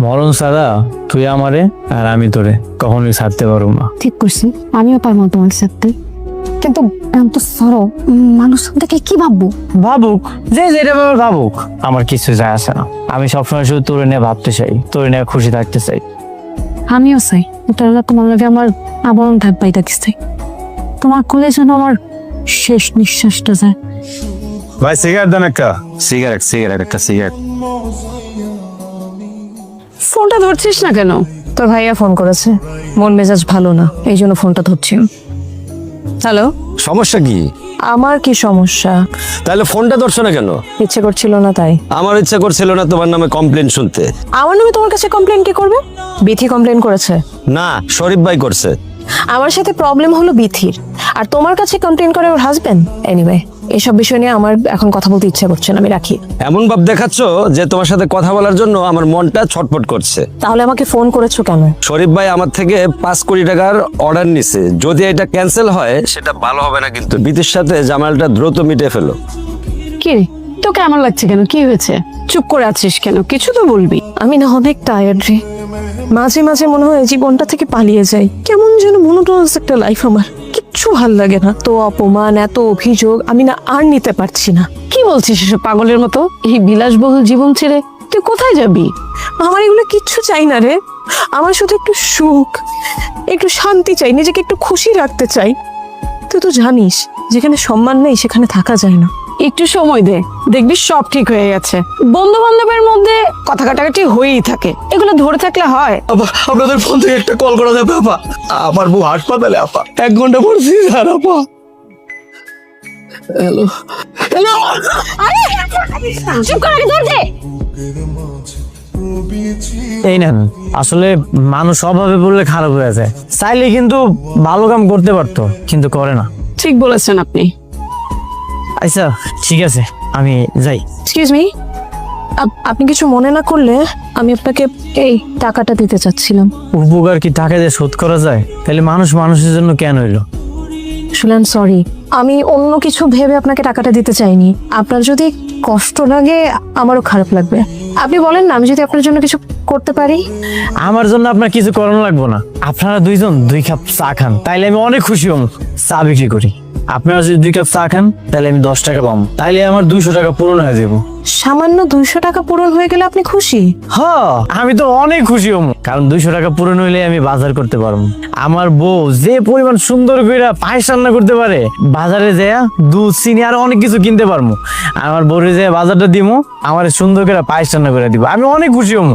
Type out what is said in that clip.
মরণ ছাড়া তুই আমারে আর আমি তোরে কখনোই ছাড়তে পারবো না। ঠিক করছি, আমিও পারবো না তোমার সাথে। কিন্তু এখন তো সরো, মানুষ দেখলে কি ভাববো? ভাবুক, যে যেটা ভাবে ভাবুক, আমার কিছু যায় আসে না। আমি সবসময় শুধু তোরে নিয়ে ভাবতে চাই, তোরে নিয়ে খুশি থাকতে চাই। আমিও চাই তাহলে তোমার লাগে আমার আবরণ থাক পাই থাকতে চাই। তোমার কোলে যেন আমার শেষ নিঃশ্বাসটা যায়। ভাই সিগারেট দেন একটা। সিগারেট একটা সিগারেট। ফোনটা ধরছিস না কেন? তোর ভাইয়া ফোন করেছে, মন মেজাজ ভালো না, এই জন্য ফোনটা ধরছি। হ্যালো, সমস্যা কি? আমার কি সমস্যা? তাহলে ফোনটা ধরছো না কেন? ইচ্ছে করছিল না তাই। আমার ইচ্ছা করছিল না তোমার নামে কমপ্লেন শুনতে। আমার নামে তোমার কাছে কমপ্লেন কি করবে? বিথি কমপ্লেন করেছে। না, শরীফ ভাই করছে। আমার সাথে প্রবলেম হলো বিথির, আর তোমার কাছে কমপ্লেন করে ওর হাজবেন্ড। এনিওয়ে, এসব বিষয় নিয়ে আমার এখন কথা বলতে ইচ্ছা করছে না, আমি রাখি। এমন ভাব দেখাচ্ছ যে তোমার সাথে কথা বলার জন্য আমার মনটা ছটফট করছে। তাহলে আমাকে ফোন করেছো কেন? শরীফ ভাই আমার থেকে 5 কোটি টাকার অর্ডার নিছে, যদি এটা ক্যান্সেল হয় সেটা ভালো হবে না, কিন্তু বিতির সাথে জামালটা দ্রুত মিটে ফেলো। কি রে, তোকে আমার লাগছে কেন? কি হয়েছে? চুপ করে আছিস কেন? কিছু তো বলবি। আমি না অনেক টায়ার্ড রে, মাঝে মাঝে মনে হয় জীবনটা থেকে পালিয়ে যাই। কেমন যেন মনোটোনাস একটা লাইফ আমার, কিচ্ছু ভাল লাগে না। তো অপমান, এত অভিযোগ, আমি না আর নিতে পারছি না। কি বলছিস এসব পাগলের মতো? এই বিলাসবহুল জীবন ছেড়ে তুই কোথায় যাবি? আমার এগুলো কিচ্ছু চাই না রে, আমার শুধু একটু সুখ, একটু শান্তি চাই, নিজেকে একটু খুশি রাখতে চাই। তুই তো জানিস যেখানে সম্মান নেই সেখানে থাকা যায় না। একটু সময় দে, দেখবি সব ঠিক হয়ে গেছে। বন্ধু বান্ধবের মধ্যে কথা কাটাকাটি হয়েই থাকে, এগুলো ধরে থাকলে হয়? আপনাদের ফোন থেকে একটা কল করা যাবে আপা? আমার বউ হাসপাতালে আপা, 1 ঘন্টা পর সিজার আপা। হ্যালো হ্যালো, চুপ করে ধর দে। এই না, আসলে মানুষ অভাবে বললে খারাপ হয়ে যায়। চাইলে কিন্তু ভালো কাম করতে পারতো, কিন্তু করে না। ঠিক বলেছেন আপনি। আচ্ছা ঠিক আছে, আমি যাই। এক্সকিউজ মি, আপনি কিছু মনে না করলে আমি আপনাকে এই টাকাটা দিতে চাচ্ছিলাম। উপকার কি টাকা দিয়ে শোধ করা যায়? তাহলে মানুষ মানুষের জন্য কেন হইলো? শুনলেন, সরি, আমি অন্য কিছু ভেবে আপনাকে টাকাটা দিতে চাইনি। আপনার যদি কষ্ট লাগে আমারও খারাপ লাগবে। আপনি বলেন না, আমি যদি আপনার জন্য কিছু করতে পারি। আমার জন্য আপনার কিছু করানো লাগবে না। আপনারা দুইজন 2 কাপ চা খান, তাইলে আমি অনেক খুশি হব। চা বিক্রি করি, আপনারা যদি 2 কাপ চা খান তাহলে আমি 10 টাকা পাবো, তাইলে আমার 200 টাকা পূরণ হয়ে যাবো। সামান্য 200 টাকা পূরণ হয়ে গেলে আপনি খুশি? হ্যাঁ, আমি তো অনেক খুশি হব, কারণ 200 টাকা পূরণ হইলে আমি বাজার করতে পারবো। আমার বউ যে পরিমাণ সুন্দর করে পায়েস রান্না করতে পারে, বাজারে যেয়া দুধ, চিনি আর অনেক কিছু কিনতে পারবো। আমার বউরে যে বাজারটা দিব, আমার সুন্দর করে পায়েস রান্না করে দিব, আমি অনেক খুশি হব।